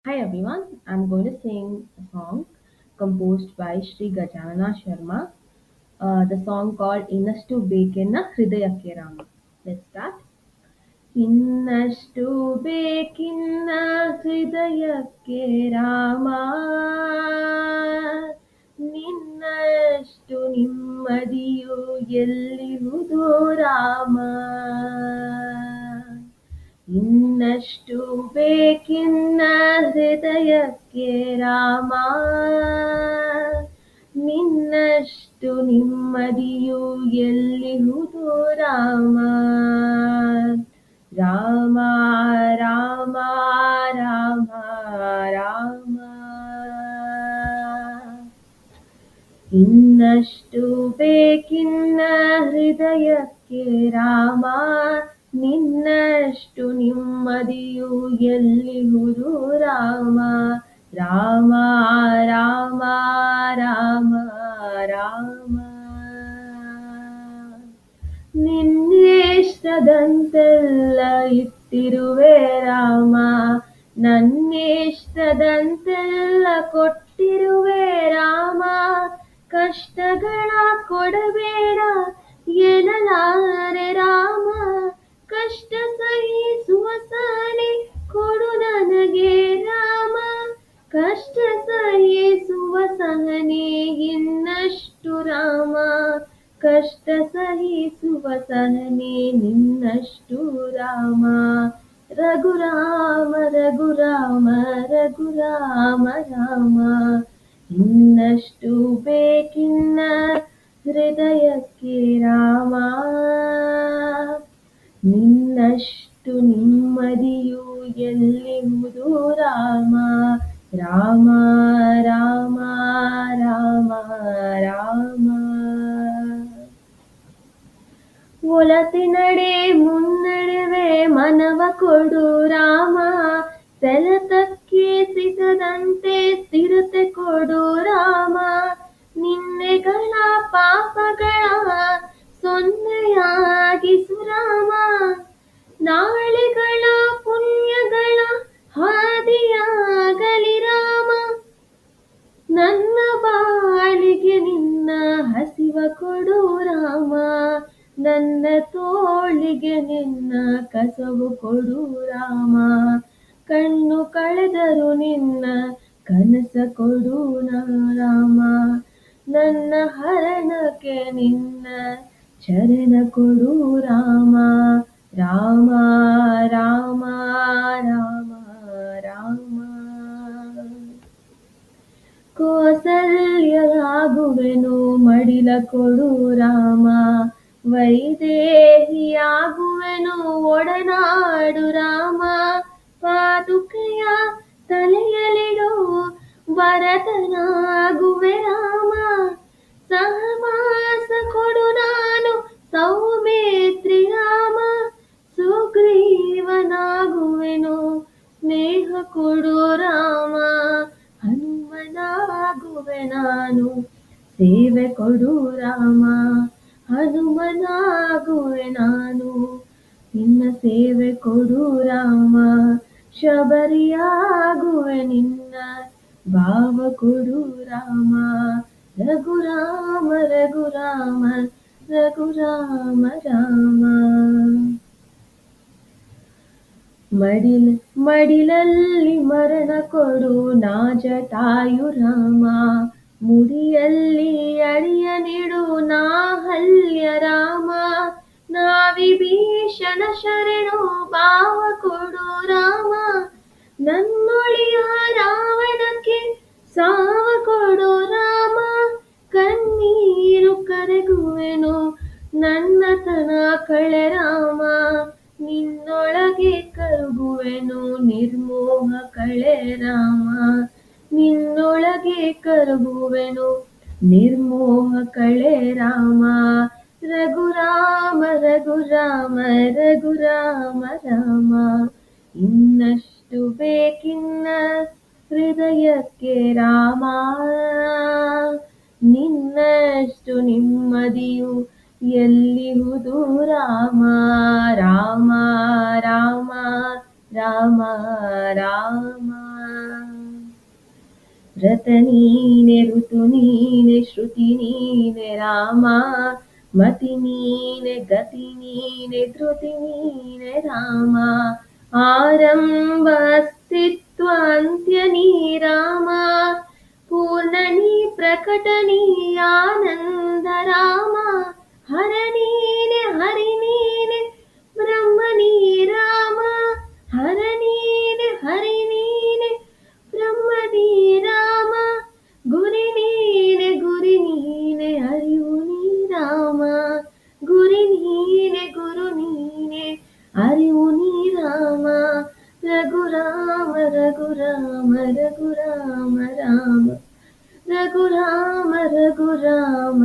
Hi everyone, I'm going to sing a song composed by Sri Gajanana Sharma. The song called Innastu Bekena Hridayake Rama. Let's start. ಇನ್ನಷ್ಟು ಬೇಕಿನ್ನ ಹೃದಯಕ್ಕೆ ರಾಮ ನಿನ್ನಷ್ಟು ನಿಮ್ಮದಿಯು ಎಲ್ಲಿರುವುದು ರಾಮ ಇನ್ನಷ್ಟು ಬೇಕಿನ್ನ ಹೃದಯಕ್ಕೆ ರಾಮ ನಿನ್ನಷ್ಟು ನಿಮ್ಮದಿಯು ಎಲ್ಲಿಹುದು ರಾಮ ರಾಮ ರಾಮ ರಾಮ ರಾಮ ಇನ್ನಷ್ಟು ಬೇಕಿನ್ನ ಹೃದಯಕ್ಕೆ ರಾಮ ನಿನ್ನಷ್ಟು ನಿಮ್ಮದಿಯು ಎಲ್ಲಿಹುದು ರಾಮ ರಾಮ ರಾಮ ರಾಮ ರಾಮ ನಿನ್ನೇಷ್ಟದಂತೆಲ್ಲ ಇಟ್ಟಿರುವೆ ರಾಮ ನನ್ನೇಷ್ಟದಂತೆಲ್ಲ ಕೊಟ್ಟಿರುವೆ ರಾಮ ಕಷ್ಟಗಳ ಕೊಡಬೇಡ ಎನ್ನಲಾರೆ ರಾಮ ಕಷ್ಟ ಸಹಿಸುವ ಸಹನೆ ಕೊಡು ನನಗೆ ರಾಮ ಕಷ್ಟ ಸಹಿಸುವ ಸಹನೆ ಇನ್ನಷ್ಟು ರಾಮ ಕಷ್ಟ ಸಹಿಸುವ ಸಹನೆ ನಿನ್ನಷ್ಟು ರಾಮ ರಘುರಾಮ ರಘುರಾಮ ರಘುರಾಮ ರಾಮ ಇನ್ನಷ್ಟು ಬೇಕಿನ್ನ ಹೃದಯಕ್ಕೆ ರಾಮ ನಿನ್ನಷ್ಟು ನಿಮ್ಮದಿಯು ಎಲ್ಲಿಹುದು ರಾಮ ರಾಮ ರಾಮ ರಾಮ ರಾಮ ಒಲತಿನಡೆ ಮುನ್ನಡೆವೆ ಮನವ ಕೊಡು ರಾಮ ಸೆಳೆತಕ್ಕೆ ಸಿಗದಂತೆ ಸ್ಥಿರತೆ ಕೊಡು ರಾಮ ನಿನ್ನೆಗಳ ಪಾಪಗಳ ಸೊನ್ನೆಯಾಗಿಸು ರಾಮ ನಾಳೆಗಳ ಪುಣ್ಯಗಳ ಹಾದಿಯಾಗಲಿ ರಾಮ ನನ್ನ ಬಾಳಿಗೆ ನಿನ್ನ ಹಸಿವ ಕೊಡು ರಾಮ ನನ್ನ ತೋಳಿಗೆ ನಿನ್ನ ಕಸವು ಕೊಡು ರಾಮ ಕಣ್ಣು ಕಳೆದರು ನಿನ್ನ ಕನಸ ಕೊಡು ರಾಮ ನನ್ನ ಹರಣಕ್ಕೆ ನಿನ್ನ ಚರಣ ಕೊಡು ರಾಮ ರಾಮ ರಾಮ ರಾಮ ರಾಮ ಕೌಸಲ್ಯಲಾಗುವೆನು ಮಡಿಲ ಕೊಡು ರಾಮ ವೈದೇಹಿಯಾಗುವೆನು ಒಡನಾಡು ರಾಮ ಪಾದುಕೆಯ ತಲೆಯಲಿಡು ಭರತನಾಗುವೆ ರಾಮ ಸಹವಾಸ ಕೊಡು ನಾನು ಸೌಮಿತ್ರಿ ರಾಮ ಸುಗ್ರೀವನಾಗುವೆನು ಸ್ನೇಹ ಕೊಡು ರಾಮ ಹನುಮನಾಗುವೆ ನಾನು ಸೇವೆ ಕೊಡು ರಾಮ ಹನುಮನಾಗುವೆ ನಾನು ನಿನ್ನ ಸೇವೆ ಕೊಡು ರಾಮ ಶಬರಿಯಾಗುವೆ ನಿನ್ನ ಭಾವ ಕೊಡು ರಾಮ ರಘುರಾಮ ರಘುರಾಮ ರಘುರಾಮ ರಾಮ ಮಡಿಲಲ್ಲಿ ಮರಣ ಕೊಡು ನಾ ಜಟಾಯು ರಾಮ ಮುಡಿಯಲ್ಲಿ ಅಡಿಯ ನಿಡು ನಾ ಹಲ್ಯ ರಾಮ ನಾ ವಿಭೀಷಣ ಶರಣು ಭಾವ ಕೊಡು ರಾಮ ನನ್ನೊಳಿಯ ರಾವಣಕ್ಕೆ ಸಾವ ಕೊಡು ರಾಮ ಕಣ್ಣೀರು ಕರಗುವೆನು ನನ್ನತನ ಕಳೆ ರಾಮ ನಿನ್ನೊಳಗೆ ಕರಗುವೆನು ನಿರ್ಮೋಹ ಕಳೆ ರಾಮ ನಿನ್ನೊಳಗೆ ಕರಗುವೆನು ನಿರ್ಮೋಹ ಕಳೆ ರಾಮ ರಘುರಾಮ ರಘುರಾಮ ರಘುರಾಮ ರಾಮ ಇನ್ನಷ್ಟು ಬೇಕಿನ್ನ ಹೃದಯಕ್ಕೆ ರಾಮ ನಿನ್ನಷ್ಟು ನಿಮ್ಮದಿಯು ಎಲ್ಲಿಹುದು ರಾಮ ರಾಮ ರಾಮ ರಾಮ ರಾಮ व्रत नीने ऋतु नीने श्रुति नीने रामा मति नीने गति नीने धृति नीने रामा आरंभ अस्तित्व अंत्य नी रामा पूर्णनी प्रकटनी आनंद रामा हरनीने हरिनीने ब्रह्मणी रामा हरनीने हरिनीने ಬ್ರಹ್ಮನೇ ರಾಮ ಗುರಿ ನೀನೆ ಅರಿವು ನೀ ರಾಮ ಗುರಿ ನೀನೆ ಗುರು ನೀನೆ ಅರಿವು ನೀ ರಾಮ ರಘುರಾಮ ರಘುರಾಮ ರಘುರಾಮ ರಾಮ ರಘುರಾಮ ರಘುರಾಮ